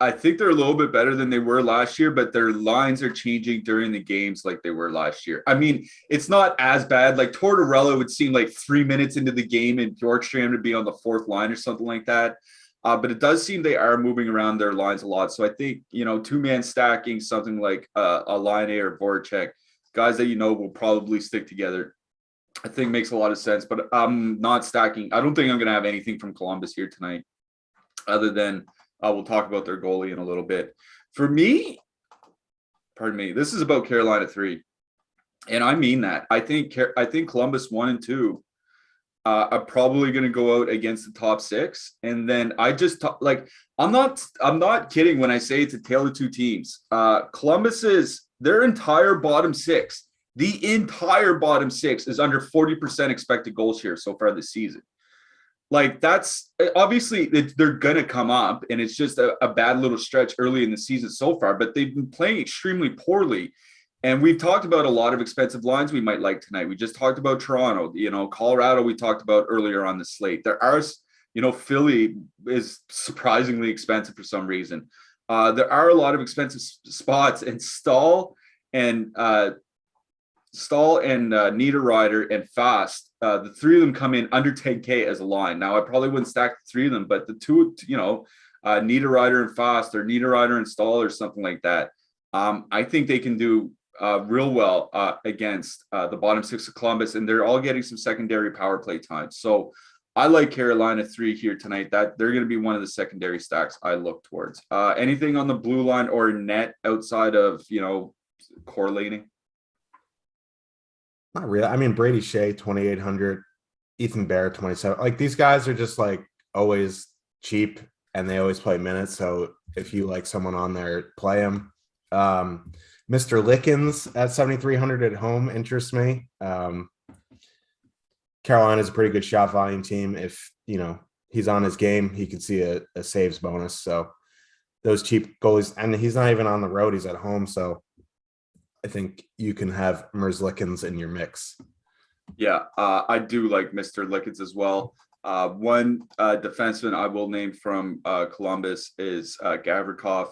I think they're a little bit better than they were last year, but their lines are changing during the games like they were last year. I mean, it's not as bad. Like Tortorella would seem like 3 minutes into the game and Bjorkstrand would be on the fourth line or something like that. But it does seem they are moving around their lines a lot. So I think, two-man stacking, something like a Line A or Voracek, guys that will probably stick together, I think makes a lot of sense. But I'm not stacking. I don't think I'm going to have anything from Columbus here tonight, other than we'll talk about their goalie in a little bit. For me, this is about Carolina 3. And I mean that. I think Columbus 1 and 2 are probably going to go out against the top six. And then I'm not kidding when I say it's a tale of two teams. Columbus is their entire bottom six. The entire bottom six is under 40% expected goal share so far this season. Like, that's obviously they're going to come up, and it's just a bad little stretch early in the season so far, but they've been playing extremely poorly. And we've talked about a lot of expensive lines we might like tonight. We just talked about Toronto, Colorado we talked about earlier on the slate. There are, Philly is surprisingly expensive for some reason. There are a lot of expensive spots, and Stahl and Niederreiter and Fast the three of them come in under 10K as a line. Now, I probably wouldn't stack the three of them, but the two, Niederreiter and Fast or Niederreiter and Stahl or something like that. I think they can do real well against the bottom six of Columbus, and they're all getting some secondary power play time. So I like Carolina 3 here tonight. That they're going to be one of the secondary stacks I look towards. Anything on the blue line or net outside of, correlating? Not really. I mean, Brady Shea, 2,800, Ethan Bear, 27. Like, these guys are just like always cheap and they always play minutes. So if you like someone on there, play them. Mr. Lickens at 7,300 at home interests me. Carolina's a pretty good shot volume team. If, he's on his game, he could see a saves bonus. So those cheap goalies, and he's not even on the road, he's at home. So I think you can have Merzlikins in your mix. Yeah, I do like Mr. Lickens as well. One defenseman I will name from Columbus is Gavrikov.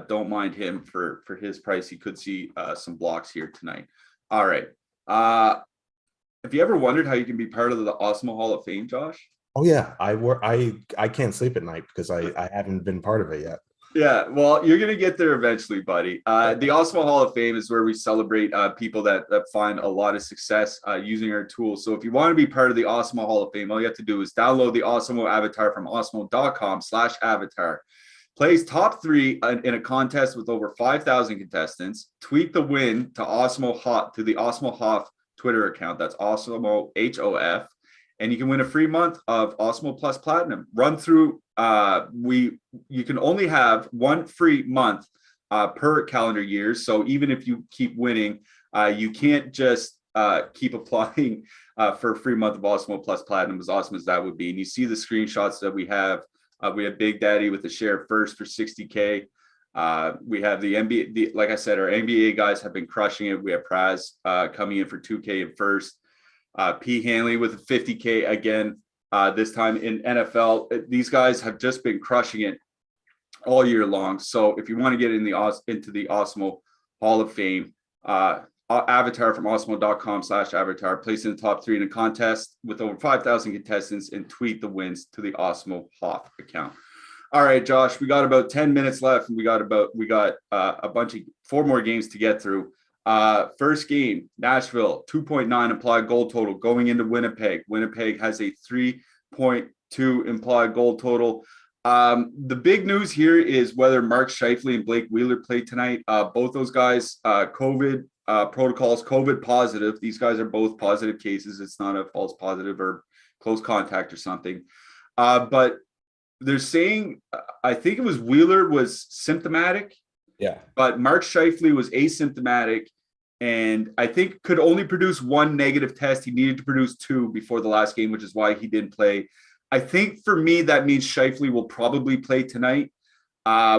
Don't mind him for his price. He could see some blocks here tonight. All right. Have you ever wondered how you can be part of the Awesemo Hall of Fame, Josh? Oh yeah, I can't sleep at night because I haven't been part of it yet. Yeah, well, you're gonna get there eventually, buddy. The Awesemo Hall of Fame is where we celebrate people that find a lot of success using our tools. So if you want to be part of the Awesemo Hall of Fame, all you have to do is download the Awesemo avatar from awesemo.com/avatar. Plays top 3 in a contest with over 5,000 contestants. Tweet the win to Awesemo Hot to the Awesemo Hoff Twitter account. That's Awesemo HOF. And you can win a free month of Awesemo Plus Platinum. Run through, you can only have one free month per calendar year. So even if you keep winning, you can't just keep applying for a free month of Awesemo Plus Platinum, as awesome as that would be. And you see the screenshots that we have. We have Big Daddy with the share first for 60K. We have the NBA, like I said, our NBA guys have been crushing it. We have Praz coming in for 2K in first. P. Hanley with a 50K again, this time in NFL. These guys have just been crushing it all year long. So if you want to get into the Awesemo Hall of Fame, avatar from awesemo.com/avatar, place in the top 3 in a contest with over 5,000 contestants and tweet the wins to the Awesemo Hoff account. All right, Josh, we got about 10 minutes left, and we got a bunch of 4 more games to get through. First game, Nashville, 2.9 implied goal total going into Winnipeg. Winnipeg has a 3.2 implied goal total. The big news here is whether Mark Scheifele and Blake Wheeler play tonight. Both those guys, COVID protocols, COVID positive. These guys are both positive cases. It's not a false positive or close contact or something. But they're saying, I think it was Wheeler was symptomatic. Yeah. But Mark Scheifele was asymptomatic and I think could only produce 1 negative test. He needed to produce 2 before the last game, which is why he didn't play. I think for me, that means Scheifele will probably play tonight.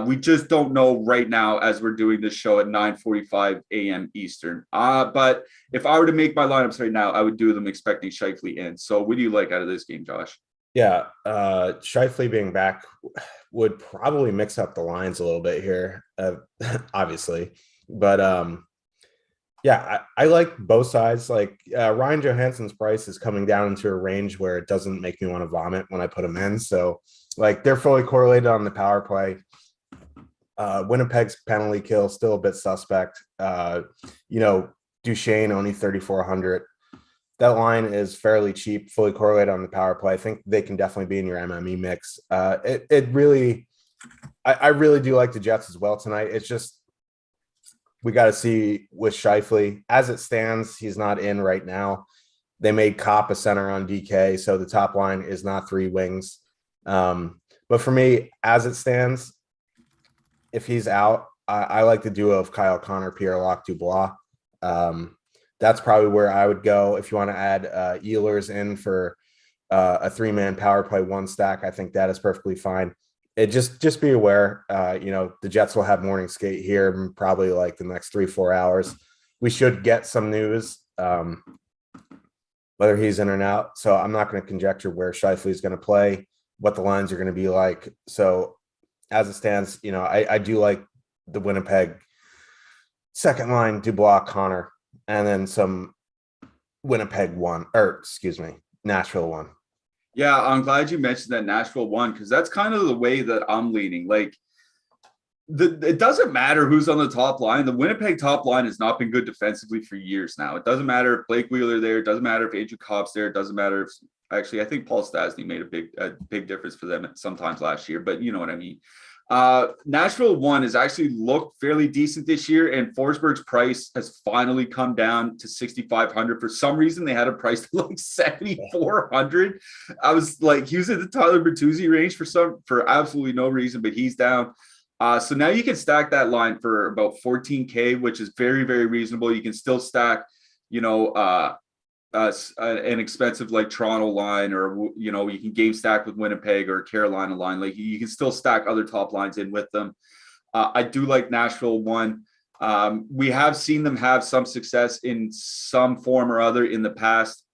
We just don't know right now as we're doing this show at 9:45 a.m. Eastern. But if I were to make my lineups right now, I would do them expecting Scheifele in. So what do you like out of this game, Josh? Yeah, Scheifele being back would probably mix up the lines a little bit here, obviously. But yeah, I like both sides. Like Ryan Johansson's price is coming down into a range where it doesn't make me want to vomit when I put him in. So like they're fully correlated on the power play. Winnipeg's penalty kill still a bit suspect. Duchesne only 3,400. That line is fairly cheap, fully correlated on the power play. I think they can definitely be in your MME mix. I really do like the Jets as well tonight. It's just we got to see with Scheifele. As it stands, he's not in right now. They made Kopp a center on DK, so the top line is not 3 wings. But for me, as it stands, if he's out, I like the duo of Kyle Connor, Pierre-Luc Dubois. That's probably where I would go. If you want to add Ehlers in for a 3-man power play 1 stack, I think that is perfectly fine. It just be aware, the Jets will have morning skate here in probably like the next 3-4 hours. We should get some news, whether he's in or out. So I'm not going to conjecture where Scheifele is going to play, what the lines are going to be like. So as it stands, I do like the Winnipeg second line, Dubois, Connor, and then some Winnipeg won, or excuse me, Nashville won. Yeah, I'm glad you mentioned that Nashville won, because that's kind of the way that I'm leaning. Like, it doesn't matter who's on the top line. The Winnipeg top line has not been good defensively for years now. It doesn't matter if Blake Wheeler there. It doesn't matter if Andrew Copp's there. It doesn't matter if actually I think Paul Stastny made a big difference for them sometimes last year. But you know what I mean. Nashville won has actually looked fairly decent this year, and Forsberg's price has finally come down to 6,500. For some reason, they had a price like 7,400. I was like, he was in the Tyler Bertuzzi range for absolutely no reason, but he's down. So now you can stack that line for about 14K, which is very, very reasonable. You can still stack, an expensive like Toronto line, or, you can game stack with Winnipeg or Carolina line. Like, you can still stack other top lines in with them. I do like Nashville one. We have seen them have some success in some form or other in the past.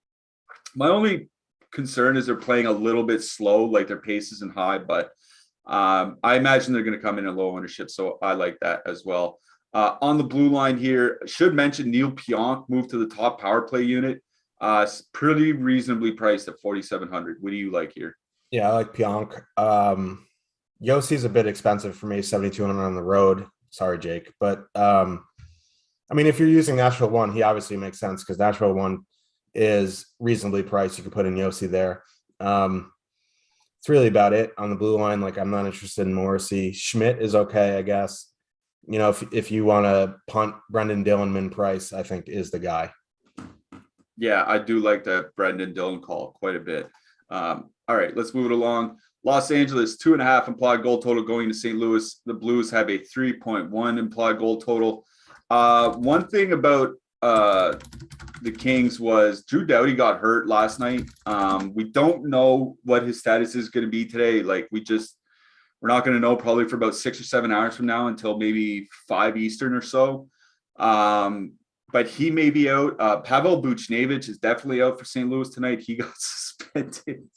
My only concern is they're playing a little bit slow, like their pace isn't high, but I imagine they're going to come in at low ownership, so I like that as well. On the blue line here, should mention Neil Pionk moved to the top power play unit. Pretty reasonably priced at 4,700. What do you like here? Yeah, I like Pionk. Yossi's a bit expensive for me, 7,200 on the road. Sorry, Jake. But, if you're using Nashville one, he obviously makes sense because Nashville one is reasonably priced. You can put in Yossi there. It's really about it on the blue line. Like, I'm not interested in Morrissey. Schmidt is okay, I guess. If you want to punt, Brendan Dillon min price, I think is the guy. Yeah, I do like that Brendan Dillon call quite a bit. All right, let's move it along. Los Angeles, 2.5 implied goal total going to St. Louis. The Blues have a 3.1 implied goal total. One thing about the Kings was Drew Doughty got hurt last night. We don't know what his status is going to be today. Like, we're not going to know probably for about 6 or 7 hours from now until maybe 5 Eastern or so. But he may be out. Pavel Buchnevich is definitely out for St. Louis tonight. He got suspended.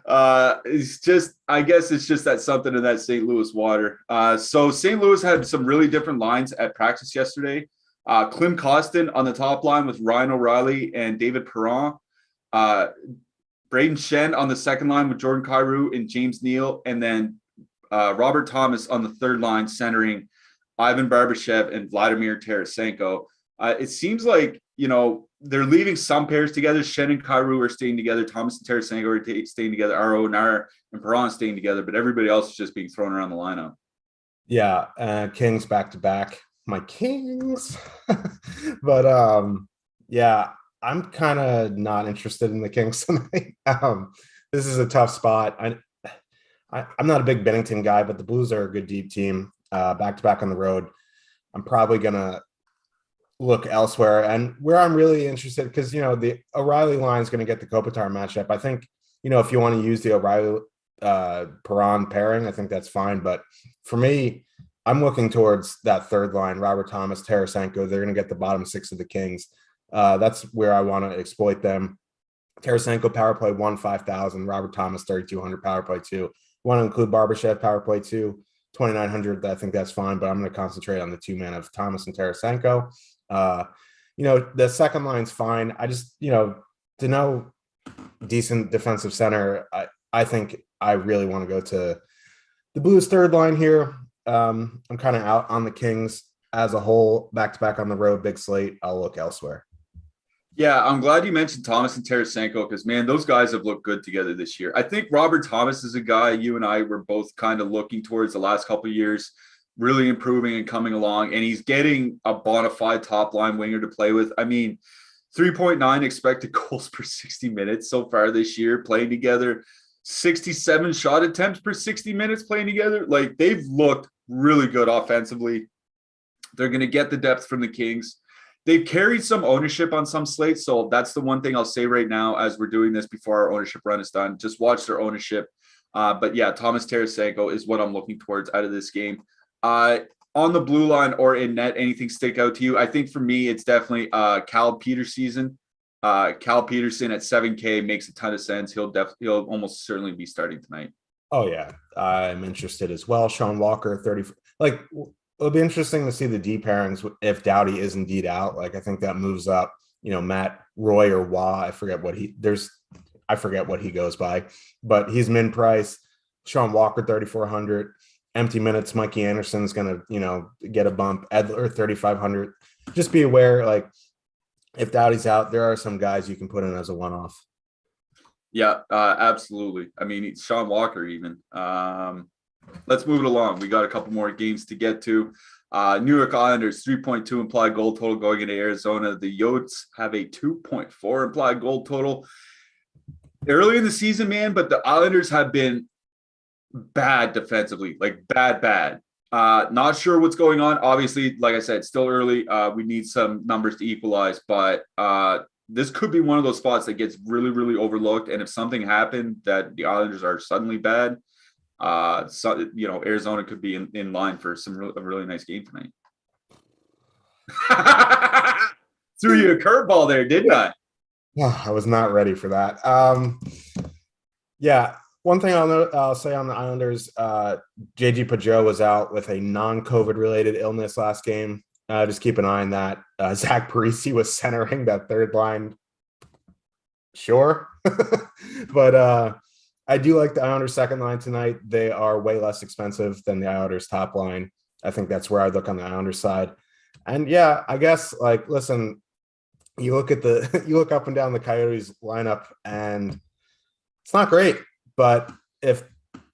I guess it's just that something in that St. Louis water. So St. Louis had some really different lines at practice yesterday. Klim Kostin on the top line with Ryan O'Reilly and David Perron. Braden Shen on the second line with Jordan Kyrou and James Neal. And then Robert Thomas on the third line centering Ivan Barbashev and Vladimir Tarasenko. It seems like, they're leaving some pairs together. Shen and Kyrou are staying together. Thomas and Tarasenko are staying together. Aro, Nara, and Perron staying together. But everybody else is just being thrown around the lineup. Yeah, Kings back-to-back. My Kings. But, yeah, I'm kind of not interested in the Kings tonight. This is a tough spot. I'm not a big Bennington guy, but the Blues are a good deep team. Back-to-back on the road. I'm probably going to look elsewhere. And where I'm really interested, because, the O'Reilly line is going to get the Kopitar matchup. I think, if you want to use the O'Reilly Perron pairing, I think that's fine. But for me, I'm looking towards that third line, Robert Thomas, Tarasenko. They're going to get the bottom 6 of the Kings. That's where I want to exploit them. Tarasenko power play 1, 5,000. Robert Thomas 3,200 power play 2. Want to include Barbashev power play 2, 2,900. I think that's fine, but I'm going to concentrate on the 2-man of Thomas and Tarasenko. The second line's fine. I just, to know decent defensive center, I think I really want to go to the Blues third line here. I'm kind of out on the Kings as a whole, back-to-back on the road, big slate. I'll look elsewhere. Yeah, I'm glad you mentioned Thomas and Tarasenko because, man, those guys have looked good together this year. I think Robert Thomas is a guy you and I were both kind of looking towards the last couple of years, really improving and coming along, and he's getting a bona fide top-line winger to play with. 3.9 expected goals per 60 minutes so far this year, playing together, 67 shot attempts per 60 minutes playing together. Like, they've looked really good offensively. They're going to get the depth from the Kings. They've carried some ownership on some slates, so that's the one thing I'll say right now as we're doing this before our ownership run is done. Just watch their ownership. But yeah, Thomas Tarasenko is what I'm looking towards out of this game. On the blue line or in net, anything stick out to you? I think for me, it's definitely Cal Peterson. Cal Peterson at 7K makes a ton of sense. He'll almost certainly be starting tonight. Oh yeah, I'm interested as well. Sean Walker, 30. It'll be interesting to see the D pairings if Doughty is indeed out. I think that moves up, Matt Roy or Wah. I forget what he goes by, but he's min price. Sean Walker, 3,400. Empty minutes, Mikey Anderson's going to, get a bump. Edler, 3,500. Just be aware, like, if Doughty's out, there are some guys you can put in as a one-off. Yeah, absolutely. I mean, Sean Walker even. Let's move it along. We got a couple more games to get to. New York Islanders, 3.2 implied goal total going into Arizona. The Yotes have a 2.4 implied goal total. Early in the season, man, but the Islanders have been bad defensively, like bad. Not sure what's going on. Obviously, like I said, still early. We need some numbers to equalize, but this could be one of those spots that gets really, really overlooked. And if something happened that the Islanders are suddenly bad, Arizona could be in line for a really nice game tonight. Threw you a curveball there, didn't I? I was not ready for that. Yeah. One thing I'll say on the Islanders, JG Pajot was out with a non-COVID related illness last game. Just keep an eye on that. Zach Parise was centering that third line. Sure. But I do like the Islanders second line tonight. They are way less expensive than the Islanders top line. I think that's where I look on the Islanders side. And yeah, I guess, like, listen, you look up and down the Coyotes lineup and it's not great. But if,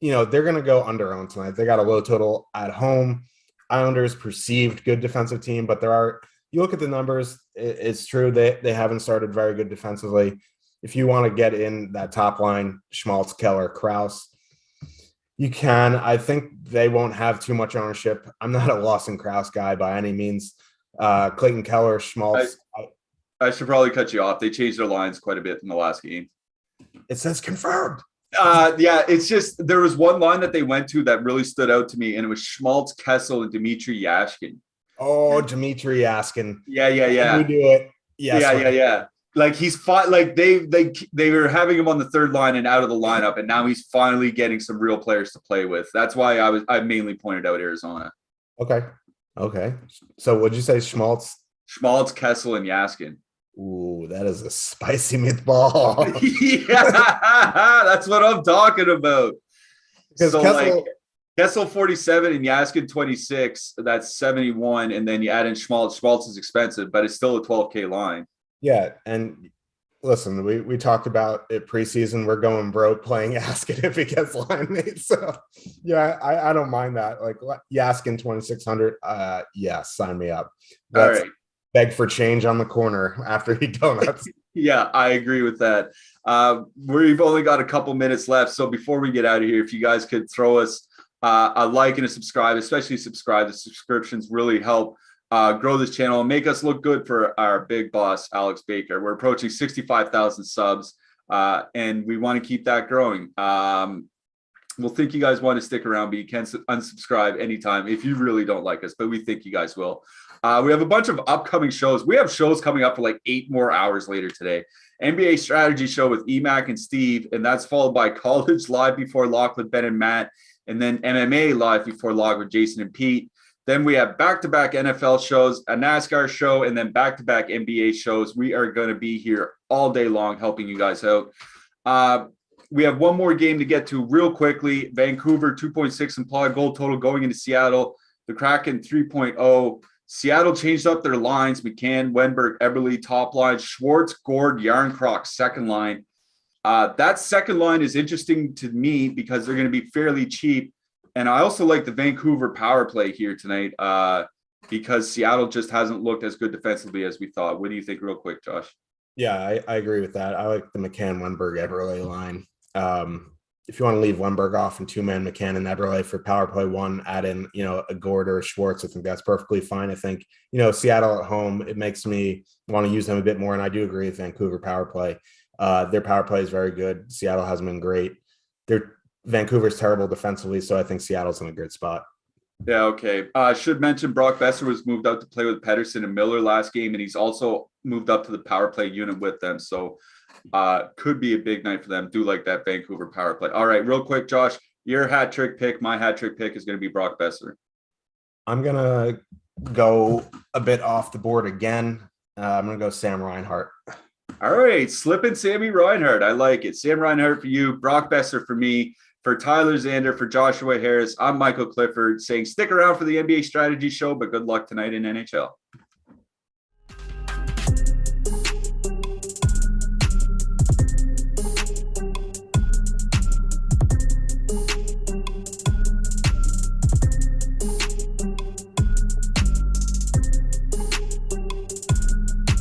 they're going to go under on tonight. They got a low total at home. Islanders perceived good defensive team, but you look at the numbers, it's true they haven't started very good defensively. If you want to get in that top line, Schmaltz, Keller, Krause, you can. I think they won't have too much ownership. I'm not a Lawson Krause guy by any means. Clayton Keller, Schmaltz. I should probably cut you off. They changed their lines quite a bit in the last game. It says confirmed. Yeah, it's just there was one line that they went to that really stood out to me, and it was Schmaltz, Kessel, and Dmitry Yashkin. Oh, Dmitry Yashkin. Yeah. Can we do it? Yes, yeah. Like he's fought. Like they were having him on the third line and out of the lineup, and now he's finally getting some real players to play with. That's why I mainly pointed out Arizona. Okay. So what'd you say, Schmaltz? Schmaltz, Kessel, and Yashkin. Ooh, that is a spicy meatball. Yeah, that's what I'm talking about. Because Kessel 47 and Yaskin 26, that's 71, and then you add in Schmaltz. Schmaltz is expensive, but it's still a 12K line. Yeah, and listen, we talked about it preseason. We're going broke playing Yaskin if he gets line mates. So yeah, I don't mind that. Like Yaskin 2,600. Yeah, sign me up. All right. Beg for change on the corner after he donuts. Yeah, I agree with that. We've only got a couple minutes left. So before we get out of here, if you guys could throw us a like and a subscribe, especially subscribe. The subscriptions really help grow this channel and make us look good for our big boss, Alex Baker. We're approaching 65,000 subs, and we want to keep that growing. We'll think you guys want to stick around, but you can unsubscribe anytime if you really don't like us, but we think you guys will. We have a bunch of upcoming shows. We have shows coming up for like 8 more hours later today. NBA Strategy Show with Emac and Steve, and that's followed by College Live Before Lock with Ben and Matt, and then MMA Live Before Lock with Jason and Pete. Then we have back-to-back NFL shows, a NASCAR show, and then back-to-back NBA shows. We are going to be here all day long helping you guys out. We have one more game to get to real quickly. Vancouver 2.6 implied goal total going into Seattle. The Kraken 3.0. Seattle changed up their lines. McCann, Wenberg, Eberle, top line. Schwartz, Gord, Yarncroc, second line. That second line is interesting to me because they're going to be fairly cheap. And I also like the Vancouver power play here tonight because Seattle just hasn't looked as good defensively as we thought. What do you think real quick, Josh? Yeah, I agree with that. I like the McCann, Wenberg, Eberle line. If you want to leave Wenberg off and 2-man McCann and Eberle for power play one, add in, a Gord or a Schwartz. I think that's perfectly fine. I think, Seattle at home, it makes me want to use them a bit more. And I do agree with Vancouver power play. Their power play is very good. Seattle hasn't been great. Vancouver's terrible defensively. So I think Seattle's in a good spot. Yeah. Okay. I should mention Brock Besser was moved out to play with Pedersen and Miller last game. And he's also moved up to the power play unit with them. So could be a big night for them. Do like that Vancouver power play. All right, real quick, Josh, your hat trick pick. My hat trick pick is going to be Brock Besser. I'm going to go a bit off the board again. I'm going to go Sam Reinhart. All right, slipping Sammy Reinhart. I like it. Sam Reinhart for you, Brock Besser for me, for Tyler Zander, for Joshua Harris. I'm Michael Clifford saying stick around for the NBA Strategy Show, but good luck tonight in NHL.